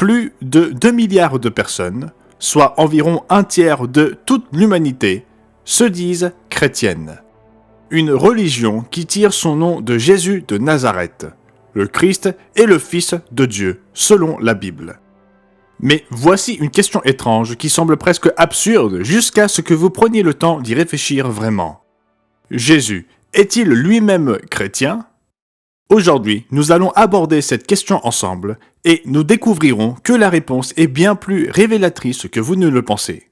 plus de 2 milliards de personnes, soit environ un tiers de toute l'humanité, se disent chrétiennes. Une religion qui tire son nom de Jésus de Nazareth. Le Christ est le Fils de Dieu, selon la Bible. Mais voici une question étrange qui semble presque absurde jusqu'à ce que vous preniez le temps d'y réfléchir vraiment. Jésus est-il lui-même chrétien ? Aujourd'hui, nous allons aborder cette question ensemble et nous découvrirons que la réponse est bien plus révélatrice que vous ne le pensez.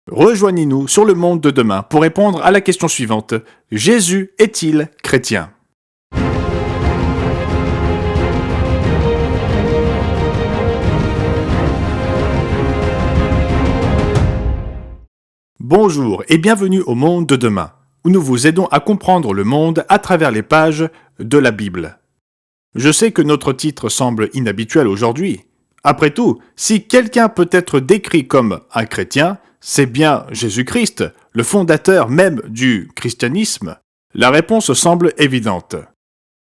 Rejoignez-nous sur le monde de demain pour répondre à la question suivante. Jésus est-il chrétien ? Bonjour et bienvenue au monde de demain, où nous vous aidons à comprendre le monde à travers les pages de la Bible. Je sais que notre titre semble inhabituel aujourd'hui. Après tout, si quelqu'un peut être décrit comme un chrétien, c'est bien Jésus-Christ, le fondateur même du christianisme. La réponse semble évidente.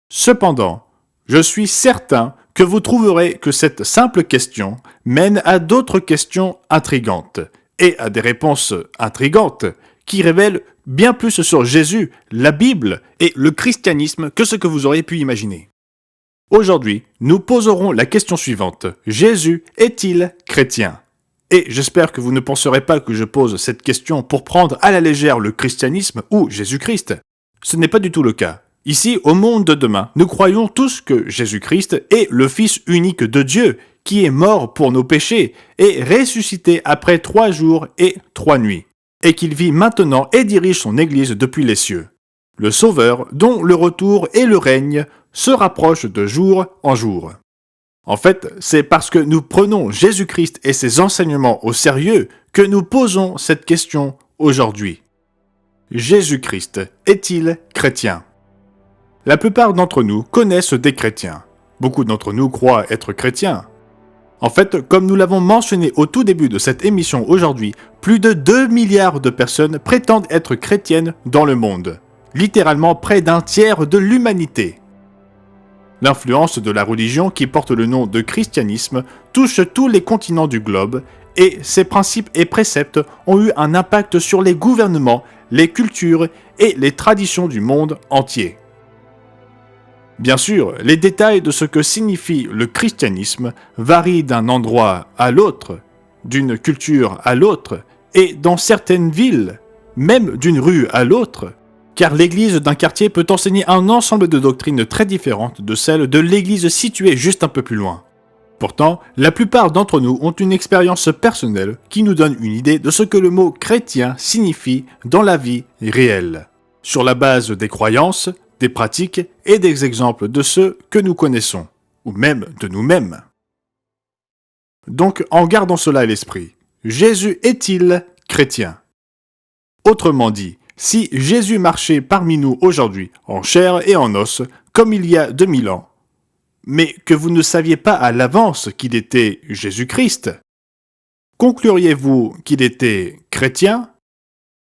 Cependant, je suis certain que vous trouverez que cette simple question mène à d'autres questions intrigantes et à des réponses intrigantes qui révèlent bien plus sur Jésus, la Bible et le christianisme que ce que vous auriez pu imaginer. Aujourd'hui, nous poserons la question suivante. Jésus est-il chrétien ? Et j'espère que vous ne penserez pas que je pose cette question pour prendre à la légère le christianisme ou Jésus-Christ. Ce n'est pas du tout le cas. Ici, au monde de demain, nous croyons tous que Jésus-Christ est le Fils unique de Dieu, qui est mort pour nos péchés et ressuscité après 3 jours et 3 nuits, et qu'il vit maintenant et dirige son Église depuis les cieux. Le Sauveur, dont le retour et le règne se rapprochent de jour en jour. En fait, c'est parce que nous prenons Jésus-Christ et ses enseignements au sérieux que nous posons cette question aujourd'hui. Jésus-Christ est-il chrétien ? La plupart d'entre nous connaissent des chrétiens. Beaucoup d'entre nous croient être chrétiens. En fait, comme nous l'avons mentionné au tout début de cette émission aujourd'hui, plus de 2 milliards de personnes prétendent être chrétiennes dans le monde. Littéralement près d'un tiers de l'humanité. L'influence de la religion qui porte le nom de christianisme touche tous les continents du globe et ses principes et préceptes ont eu un impact sur les gouvernements, les cultures et les traditions du monde entier. Bien sûr, les détails de ce que signifie le christianisme varient d'un endroit à l'autre, d'une culture à l'autre et dans certaines villes, même d'une rue à l'autre. Car l'église d'un quartier peut enseigner un ensemble de doctrines très différentes de celles de l'église située juste un peu plus loin. Pourtant, la plupart d'entre nous ont une expérience personnelle qui nous donne une idée de ce que le mot chrétien signifie dans la vie réelle, sur la base des croyances, des pratiques et des exemples de ceux que nous connaissons, ou même de nous-mêmes. Donc, en gardant cela à l'esprit, Jésus est-il chrétien ? Autrement dit, si Jésus marchait parmi nous aujourd'hui, en chair et en os, comme il y a 2000 ans, mais que vous ne saviez pas à l'avance qu'il était Jésus-Christ, concluriez-vous qu'il était chrétien ?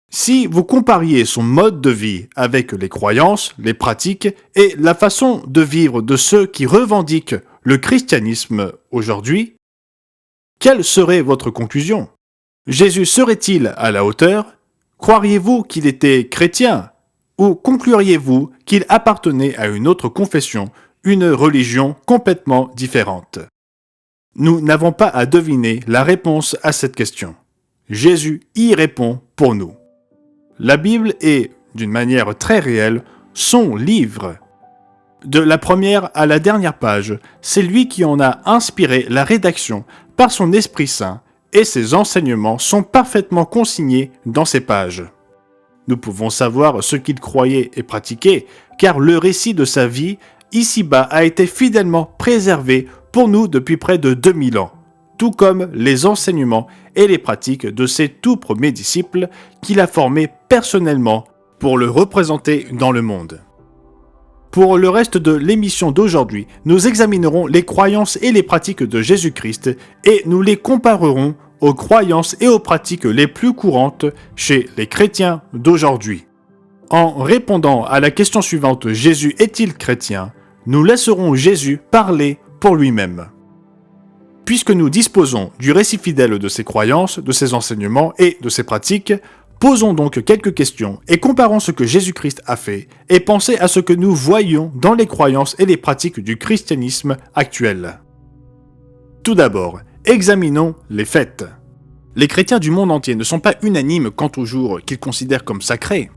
Si vous compariez son mode de vie avec les croyances, les pratiques et la façon de vivre de ceux qui revendiquent le christianisme aujourd'hui, quelle serait votre conclusion ? Jésus serait-il à la hauteur ? Croiriez-vous qu'il était chrétien ? Ou concluriez-vous qu'il appartenait à une autre confession, une religion complètement différente ? Nous n'avons pas à deviner la réponse à cette question. Jésus y répond pour nous. La Bible est, d'une manière très réelle, son livre. De la première à la dernière page, c'est lui qui en a inspiré la rédaction par son Esprit Saint, et ses enseignements sont parfaitement consignés dans ces pages. Nous pouvons savoir ce qu'il croyait et pratiquait, car le récit de sa vie, ici-bas, a été fidèlement préservé pour nous depuis près de 2000 ans, tout comme les enseignements et les pratiques de ses tout premiers disciples qu'il a formés personnellement pour le représenter dans le monde. Pour le reste de l'émission d'aujourd'hui, nous examinerons les croyances et les pratiques de Jésus-Christ et nous les comparerons aux croyances et aux pratiques les plus courantes chez les chrétiens d'aujourd'hui. En répondant à la question suivante « Jésus est-il chrétien ?», nous laisserons Jésus parler pour lui-même. Puisque nous disposons du récit fidèle de ses croyances, de ses enseignements et de ses pratiques, posons donc quelques questions et comparons ce que Jésus-Christ a fait et pensez à ce que nous voyons dans les croyances et les pratiques du christianisme actuel. Tout d'abord, examinons les fêtes. Les chrétiens du monde entier ne sont pas unanimes quant aux jours qu'ils considèrent comme sacrés,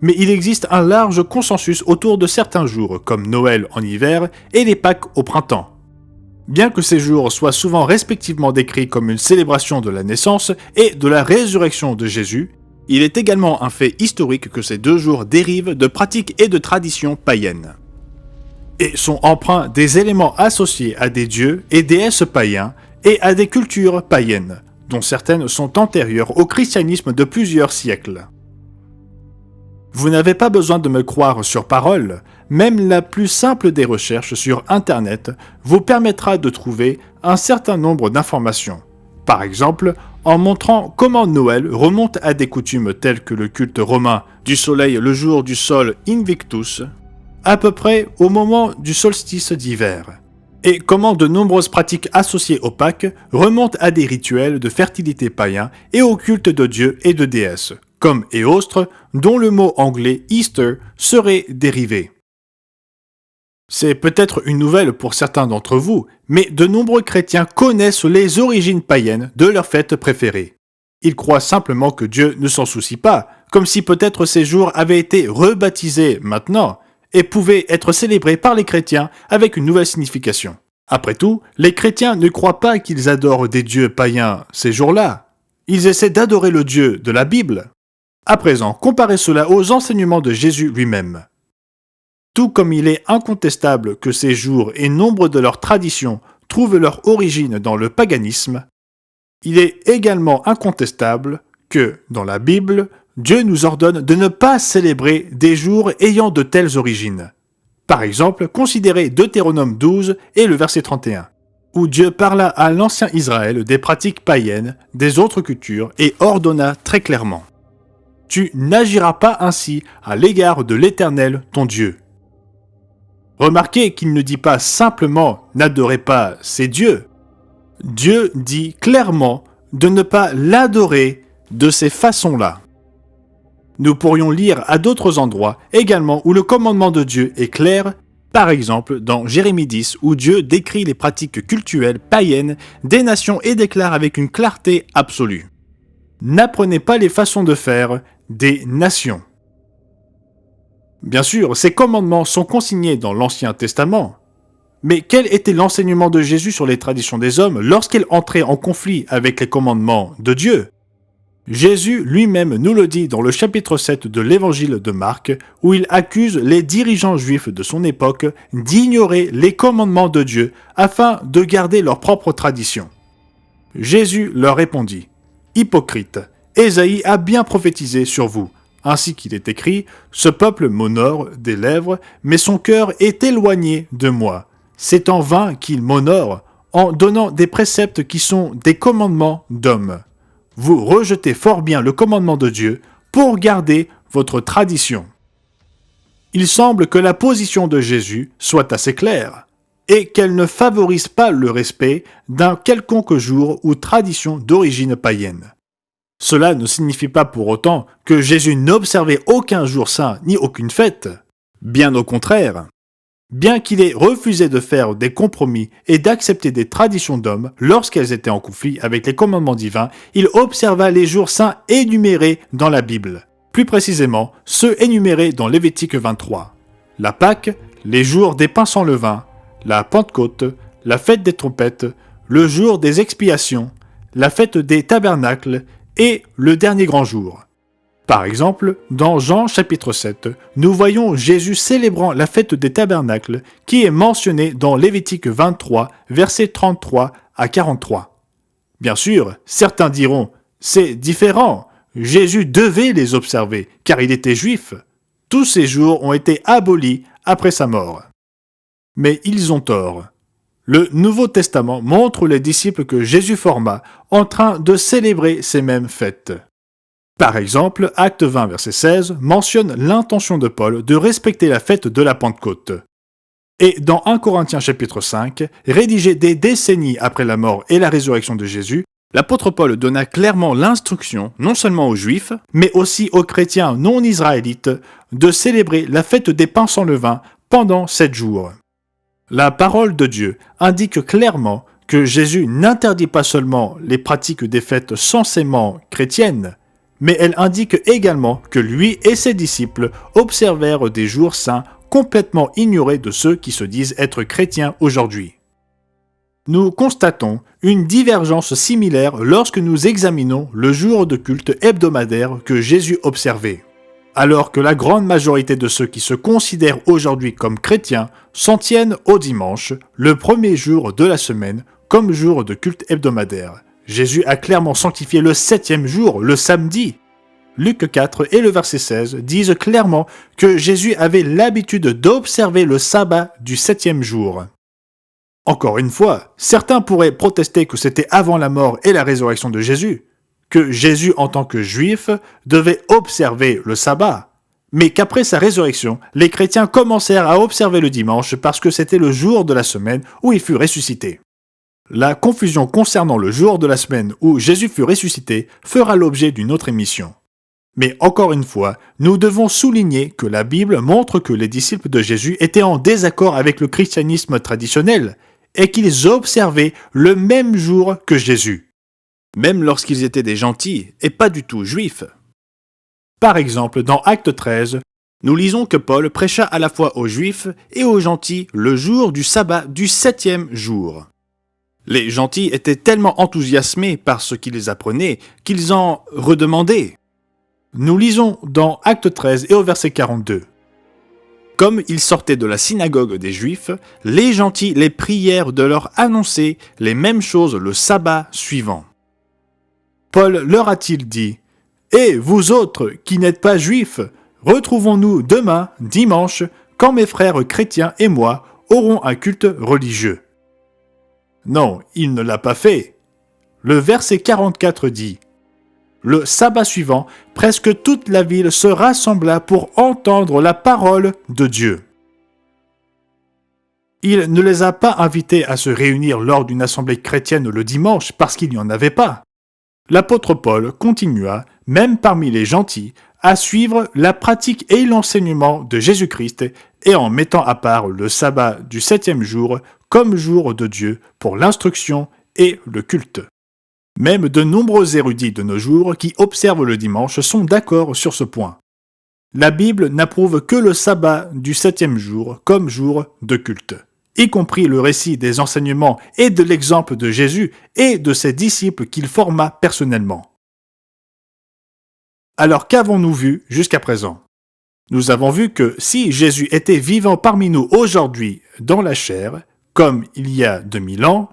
mais il existe un large consensus autour de certains jours comme Noël en hiver et les Pâques au printemps. Bien que ces jours soient souvent respectivement décrits comme une célébration de la naissance et de la résurrection de Jésus, il est également un fait historique que ces deux jours dérivent de pratiques et de traditions païennes, et sont empreints des éléments associés à des dieux et déesses païens et à des cultures païennes, dont certaines sont antérieures au christianisme de plusieurs siècles. Vous n'avez pas besoin de me croire sur parole, même la plus simple des recherches sur Internet vous permettra de trouver un certain nombre d'informations. Par exemple, en montrant comment Noël remonte à des coutumes telles que le culte romain du soleil le jour du sol Invictus, à peu près au moment du solstice d'hiver, et comment de nombreuses pratiques associées aux Pâques remontent à des rituels de fertilité païens et au culte de dieux et de déesses, comme Éostre, dont le mot anglais Easter serait dérivé. C'est peut-être une nouvelle pour certains d'entre vous, mais de nombreux chrétiens connaissent les origines païennes de leurs fêtes préférées. Ils croient simplement que Dieu ne s'en soucie pas, comme si peut-être ces jours avaient été rebaptisés maintenant et pouvaient être célébrés par les chrétiens avec une nouvelle signification. Après tout, les chrétiens ne croient pas qu'ils adorent des dieux païens ces jours-là. Ils essaient d'adorer le Dieu de la Bible. À présent, comparez cela aux enseignements de Jésus lui-même. Tout comme il est incontestable que ces jours et nombre de leurs traditions trouvent leur origine dans le paganisme, il est également incontestable que, dans la Bible, Dieu nous ordonne de ne pas célébrer des jours ayant de telles origines. Par exemple, considérez Deutéronome 12 et le verset 31, où Dieu parla à l'ancien Israël des pratiques païennes, des autres cultures et ordonna très clairement « Tu n'agiras pas ainsi à l'égard de l'Éternel ton Dieu ». Remarquez qu'il ne dit pas simplement « n'adorez pas ces dieux ». Dieu dit clairement de ne pas l'adorer de ces façons-là. Nous pourrions lire à d'autres endroits également où le commandement de Dieu est clair, par exemple dans Jérémie 10 où Dieu décrit les pratiques cultuelles païennes des nations et déclare avec une clarté absolue. N'apprenez pas les façons de faire des nations. Bien sûr, ces commandements sont consignés dans l'Ancien Testament. Mais quel était l'enseignement de Jésus sur les traditions des hommes lorsqu'il entrait en conflit avec les commandements de Dieu ? Jésus lui-même nous le dit dans le chapitre 7 de l'Évangile de Marc, où il accuse les dirigeants juifs de son époque d'ignorer les commandements de Dieu afin de garder leurs propres traditions. Jésus leur répondit « Hypocrite, Ésaïe a bien prophétisé sur vous. Ainsi qu'il est écrit, ce peuple m'honore des lèvres, mais son cœur est éloigné de moi. C'est en vain qu'il m'honore, en donnant des préceptes qui sont des commandements d'hommes. Vous rejetez fort bien le commandement de Dieu pour garder votre tradition. » Il semble que la position de Jésus soit assez claire, et qu'elle ne favorise pas le respect d'un quelconque jour ou tradition d'origine païenne. Cela ne signifie pas pour autant que Jésus n'observait aucun jour saint ni aucune fête. Bien au contraire. Bien qu'il ait refusé de faire des compromis et d'accepter des traditions d'hommes lorsqu'elles étaient en conflit avec les commandements divins, il observa les jours saints énumérés dans la Bible. Plus précisément, ceux énumérés dans Lévitique 23. La Pâque, les jours des pains sans levain, la Pentecôte, la fête des trompettes, le jour des expiations, la fête des tabernacles et le dernier grand jour. Par exemple, dans Jean chapitre 7, nous voyons Jésus célébrant la fête des tabernacles qui est mentionnée dans Lévitique 23, versets 33 à 43. Bien sûr, certains diront « c'est différent, Jésus devait les observer car il était juif. Tous ces jours ont été abolis après sa mort. » Mais ils ont tort. Le Nouveau Testament montre les disciples que Jésus forma en train de célébrer ces mêmes fêtes. Par exemple, Acte 20, verset 16, mentionne l'intention de Paul de respecter la fête de la Pentecôte. Et dans 1 Corinthiens chapitre 5, rédigé des décennies après la mort et la résurrection de Jésus, l'apôtre Paul donna clairement l'instruction, non seulement aux Juifs, mais aussi aux chrétiens non israélites, de célébrer la fête des pains sans levain pendant 7 jours. La parole de Dieu indique clairement que Jésus n'interdit pas seulement les pratiques des fêtes censément chrétiennes, mais elle indique également que lui et ses disciples observèrent des jours saints complètement ignorés de ceux qui se disent être chrétiens aujourd'hui. Nous constatons une divergence similaire lorsque nous examinons le jour de culte hebdomadaire que Jésus observait. Alors que la grande majorité de ceux qui se considèrent aujourd'hui comme chrétiens s'en tiennent au dimanche, le premier jour de la semaine, comme jour de culte hebdomadaire. Jésus a clairement sanctifié le 7e jour, le samedi. Luc 4 et le verset 16 disent clairement que Jésus avait l'habitude d'observer le sabbat du 7e jour. Encore une fois, certains pourraient protester que c'était avant la mort et la résurrection de Jésus, que Jésus en tant que juif devait observer le sabbat, mais qu'après sa résurrection, les chrétiens commencèrent à observer le dimanche parce que c'était le jour de la semaine où il fut ressuscité. La confusion concernant le jour de la semaine où Jésus fut ressuscité fera l'objet d'une autre émission. Mais encore une fois, nous devons souligner que la Bible montre que les disciples de Jésus étaient en désaccord avec le christianisme traditionnel et qu'ils observaient le même jour que Jésus, même lorsqu'ils étaient des gentils et pas du tout juifs. Par exemple, dans Actes 13, nous lisons que Paul prêcha à la fois aux juifs et aux gentils le jour du sabbat du 7e jour. Les gentils étaient tellement enthousiasmés par ce qu'ils apprenaient qu'ils en redemandaient. Nous lisons dans Actes 13 et au verset 42. Comme ils sortaient de la synagogue des Juifs, les gentils les prièrent de leur annoncer les mêmes choses le sabbat suivant. Paul leur a-t-il dit : « Et vous autres qui n'êtes pas juifs, retrouvons-nous demain, dimanche, quand mes frères chrétiens et moi aurons un culte religieux. » Non, il ne l'a pas fait. Le verset 44 dit : le sabbat suivant, presque toute la ville se rassembla pour entendre la parole de Dieu. Il ne les a pas invités à se réunir lors d'une assemblée chrétienne le dimanche parce qu'il n'y en avait pas. L'apôtre Paul continua, même parmi les gentils, à suivre la pratique et l'enseignement de Jésus-Christ et en mettant à part le sabbat du 7e jour comme jour de Dieu pour l'instruction et le culte. Même de nombreux érudits de nos jours qui observent le dimanche sont d'accord sur ce point. La Bible n'approuve que le sabbat du 7e jour comme jour de culte, y compris le récit des enseignements et de l'exemple de Jésus et de ses disciples qu'il forma personnellement. Alors qu'avons-nous vu jusqu'à présent ? Nous avons vu que si Jésus était vivant parmi nous aujourd'hui dans la chair, comme il y a 2000 ans,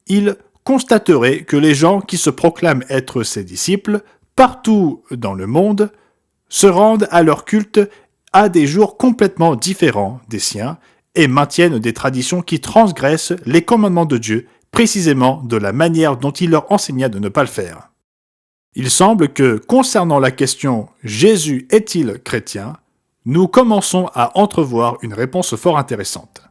il constaterait que les gens qui se proclament être ses disciples, partout dans le monde, se rendent à leur culte à des jours complètement différents des siens et maintiennent des traditions qui transgressent les commandements de Dieu, précisément de la manière dont il leur enseigna de ne pas le faire. Il semble que, concernant la question « Jésus est-il chrétien ?», nous commençons à entrevoir une réponse fort intéressante.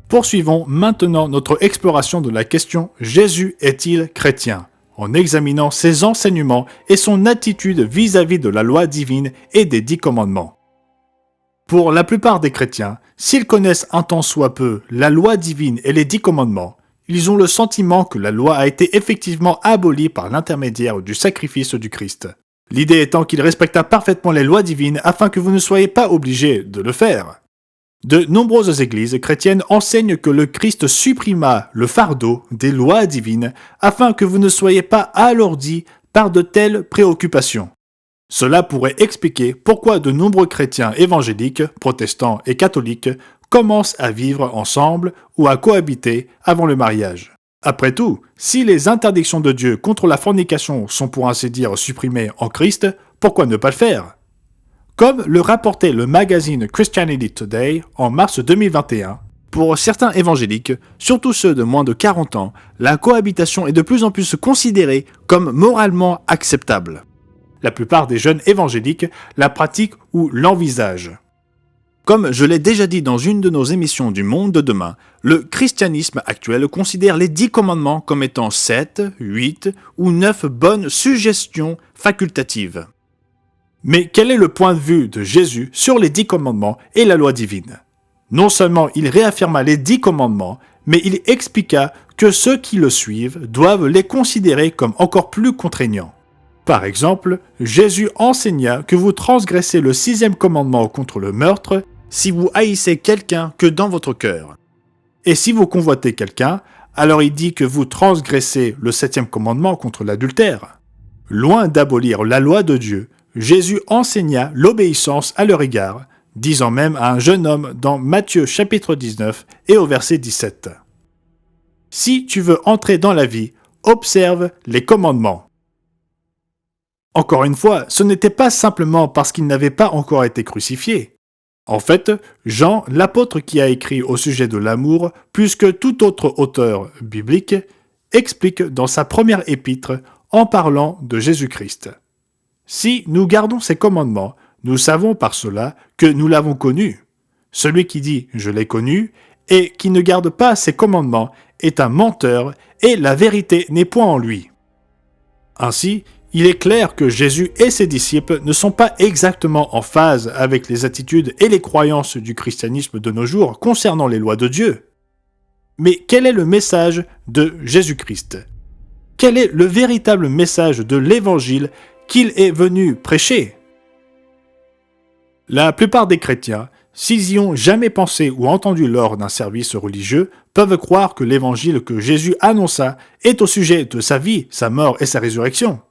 Poursuivons maintenant notre exploration de la question « Jésus est-il chrétien ?», en examinant ses enseignements et son attitude vis-à-vis de la loi divine et des 10 commandements. Pour la plupart des chrétiens, s'ils connaissent un tant soit peu la loi divine et les 10 commandements, ils ont le sentiment que la loi a été effectivement abolie par l'intermédiaire du sacrifice du Christ. L'idée étant qu'il respecta parfaitement les lois divines afin que vous ne soyez pas obligés de le faire. De nombreuses églises chrétiennes enseignent que le Christ supprima le fardeau des lois divines afin que vous ne soyez pas alourdis par de telles préoccupations. Cela pourrait expliquer pourquoi de nombreux chrétiens évangéliques, protestants et catholiques commencent à vivre ensemble ou à cohabiter avant le mariage. Après tout, si les interdictions de Dieu contre la fornication sont pour ainsi dire supprimées en Christ, pourquoi ne pas le faire ? Comme le rapportait le magazine Christianity Today en mars 2021, pour certains évangéliques, surtout ceux de moins de 40 ans, la cohabitation est de plus en plus considérée comme moralement acceptable. La plupart des jeunes évangéliques la pratiquent ou l'envisagent. Comme je l'ai déjà dit dans une de nos émissions du Monde de demain, le christianisme actuel considère les 10 commandements comme étant 7, 8 ou 9 bonnes suggestions facultatives. Mais quel est le point de vue de Jésus sur les 10 commandements et la loi divine? Non seulement il réaffirma les 10 commandements, mais il expliqua que ceux qui le suivent doivent les considérer comme encore plus contraignants. Par exemple, Jésus enseigna que vous transgressez le 6e commandement contre le meurtre si vous haïssez quelqu'un que dans votre cœur. Et si vous convoitez quelqu'un, alors il dit que vous transgressez le 7e commandement contre l'adultère. Loin d'abolir la loi de Dieu, Jésus enseigna l'obéissance à leur égard, disant même à un jeune homme dans Matthieu chapitre 19 et au verset 17. Si tu veux entrer dans la vie, observe les commandements. Encore une fois, ce n'était pas simplement parce qu'il n'avait pas encore été crucifié. En fait, Jean, l'apôtre qui a écrit au sujet de l'amour, plus que tout autre auteur biblique, explique dans sa première épître en parlant de Jésus-Christ. Si nous gardons ses commandements, nous savons par cela que nous l'avons connu. Celui qui dit « je l'ai connu » et qui ne garde pas ses commandements est un menteur et la vérité n'est point en lui. Ainsi, il est clair que Jésus et ses disciples ne sont pas exactement en phase avec les attitudes et les croyances du christianisme de nos jours concernant les lois de Dieu. Mais quel est le message de Jésus-Christ? Quel est le véritable message de l'Évangile qu'il est venu prêcher? La plupart des chrétiens, s'ils y ont jamais pensé ou entendu lors d'un service religieux, peuvent croire que l'Évangile que Jésus annonça est au sujet de sa vie, sa mort et sa résurrection,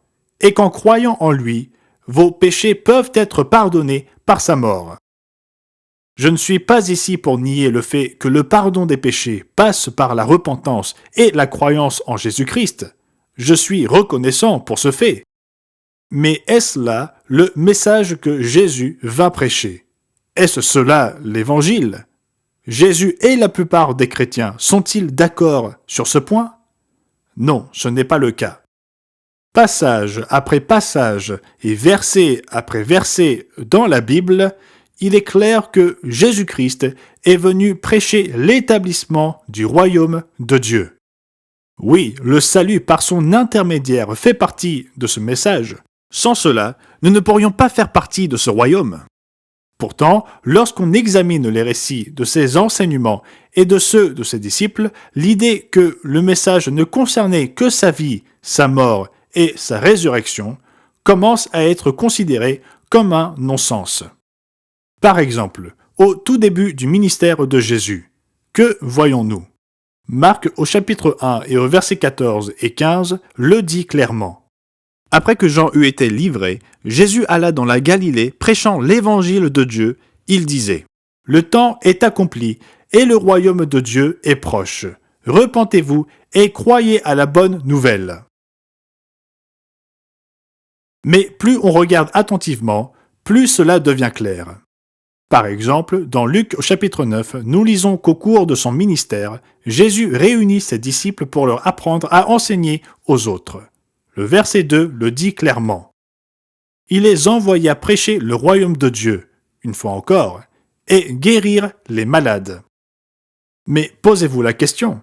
et qu'en croyant en lui, vos péchés peuvent être pardonnés par sa mort. Je ne suis pas ici pour nier le fait que le pardon des péchés passe par la repentance et la croyance en Jésus-Christ. Je suis reconnaissant pour ce fait. Mais est-ce là le message que Jésus va prêcher? Est-ce cela l'Évangile? Jésus et la plupart des chrétiens sont-ils d'accord sur ce point? Non, ce n'est pas le cas. Passage après passage et verset après verset dans la Bible, il est clair que Jésus-Christ est venu prêcher l'établissement du royaume de Dieu. Oui, le salut par son intermédiaire fait partie de ce message. Sans cela, nous ne pourrions pas faire partie de ce royaume. Pourtant, lorsqu'on examine les récits de ses enseignements et de ceux de ses disciples, l'idée que le message ne concernait que sa vie, sa mort et sa résurrection commence à être considérée comme un non-sens. Par exemple, au tout début du ministère de Jésus, que voyons-nous? Marc au chapitre 1 et au verset 14 et 15 le dit clairement. Après que Jean eut été livré, Jésus alla dans la Galilée prêchant l'évangile de Dieu. Il disait « Le temps est accompli et le royaume de Dieu est proche. Repentez-vous et croyez à la bonne nouvelle. » Mais plus on regarde attentivement, plus cela devient clair. Par exemple, dans Luc au chapitre 9, nous lisons qu'au cours de son ministère, Jésus réunit ses disciples pour leur apprendre à enseigner aux autres. Le verset 2 le dit clairement. Il les envoya prêcher le royaume de Dieu, une fois encore, et guérir les malades. Mais posez-vous la question.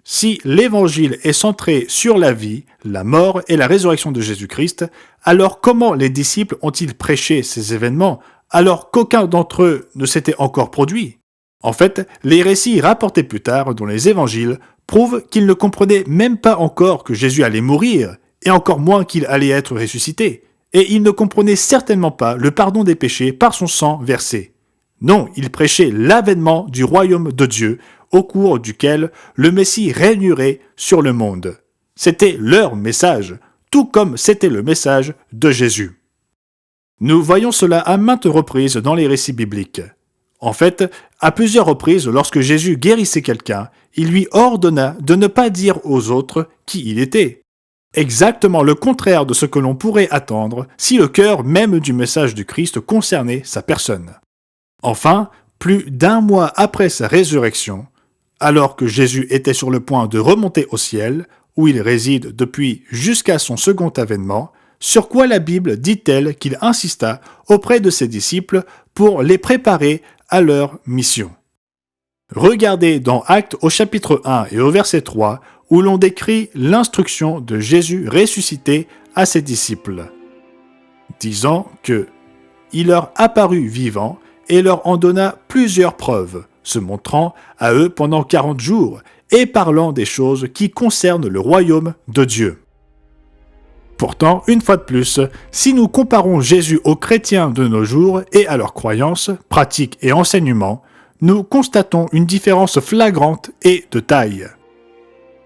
Si l'évangile est centré sur la vie, la mort et la résurrection de Jésus-Christ, alors comment les disciples ont-ils prêché ces événements alors qu'aucun d'entre eux ne s'était encore produit? En fait, les récits rapportés plus tard dans les évangiles prouvent qu'ils ne comprenaient même pas encore que Jésus allait mourir, et encore moins qu'il allait être ressuscité, et ils ne comprenaient certainement pas le pardon des péchés par son sang versé. Non, ils prêchaient l'avènement du royaume de Dieu, au cours duquel le Messie régnerait sur le monde. C'était leur message, tout comme c'était le message de Jésus. Nous voyons cela à maintes reprises dans les récits bibliques. En fait, à plusieurs reprises, lorsque Jésus guérissait quelqu'un, il lui ordonna de ne pas dire aux autres qui il était. Exactement le contraire de ce que l'on pourrait attendre si le cœur même du message du Christ concernait sa personne. Enfin, plus d'1 mois après sa résurrection, alors que Jésus était sur le point de remonter au ciel, où il réside depuis jusqu'à son second avènement, sur quoi la Bible dit-elle qu'il insista auprès de ses disciples pour les préparer à leur mission. Regardez dans Actes au chapitre 1 et au verset 3 où l'on décrit l'instruction de Jésus ressuscité à ses disciples, disant que « il leur apparut vivant et leur en donna plusieurs preuves, se montrant à eux pendant 40 jours et parlant des choses qui concernent le royaume de Dieu. » Pourtant, une fois de plus, si nous comparons Jésus aux chrétiens de nos jours et à leurs croyances, pratiques et enseignements, nous constatons une différence flagrante et de taille.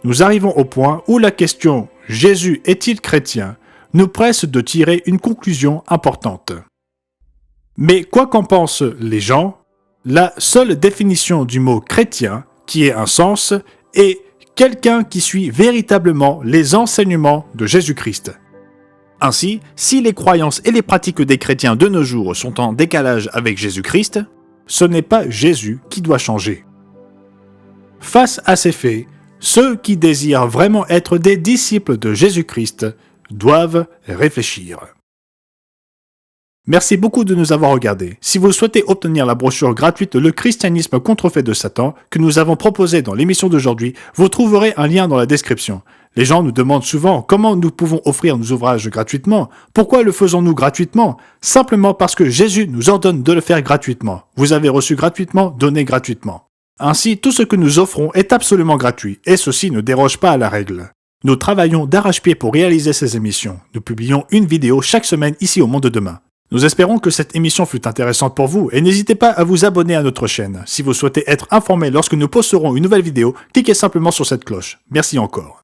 Nous arrivons au point où la question « Jésus est-il chrétien ?» nous presse de tirer une conclusion importante. Mais quoi qu'en pensent les gens, la seule définition du mot « chrétien », qui ait un sens, est quelqu'un qui suit véritablement les enseignements de Jésus-Christ. Ainsi, si les croyances et les pratiques des chrétiens de nos jours sont en décalage avec Jésus-Christ, ce n'est pas Jésus qui doit changer. Face à ces faits, ceux qui désirent vraiment être des disciples de Jésus-Christ doivent réfléchir. Merci beaucoup de nous avoir regardés. Si vous souhaitez obtenir la brochure gratuite Le christianisme contrefait de Satan que nous avons proposée dans l'émission d'aujourd'hui, vous trouverez un lien dans la description. Les gens nous demandent souvent comment nous pouvons offrir nos ouvrages gratuitement. Pourquoi le faisons-nous gratuitement? Simplement parce que Jésus nous ordonne de le faire gratuitement. Vous avez reçu gratuitement, donnez gratuitement. Ainsi, tout ce que nous offrons est absolument gratuit, et ceci ne déroge pas à la règle. Nous travaillons d'arrache-pied pour réaliser ces émissions. Nous publions une vidéo chaque semaine ici au Monde de Demain. Nous espérons que cette émission fut intéressante pour vous et n'hésitez pas à vous abonner à notre chaîne. Si vous souhaitez être informé lorsque nous posterons une nouvelle vidéo, cliquez simplement sur cette cloche. Merci encore.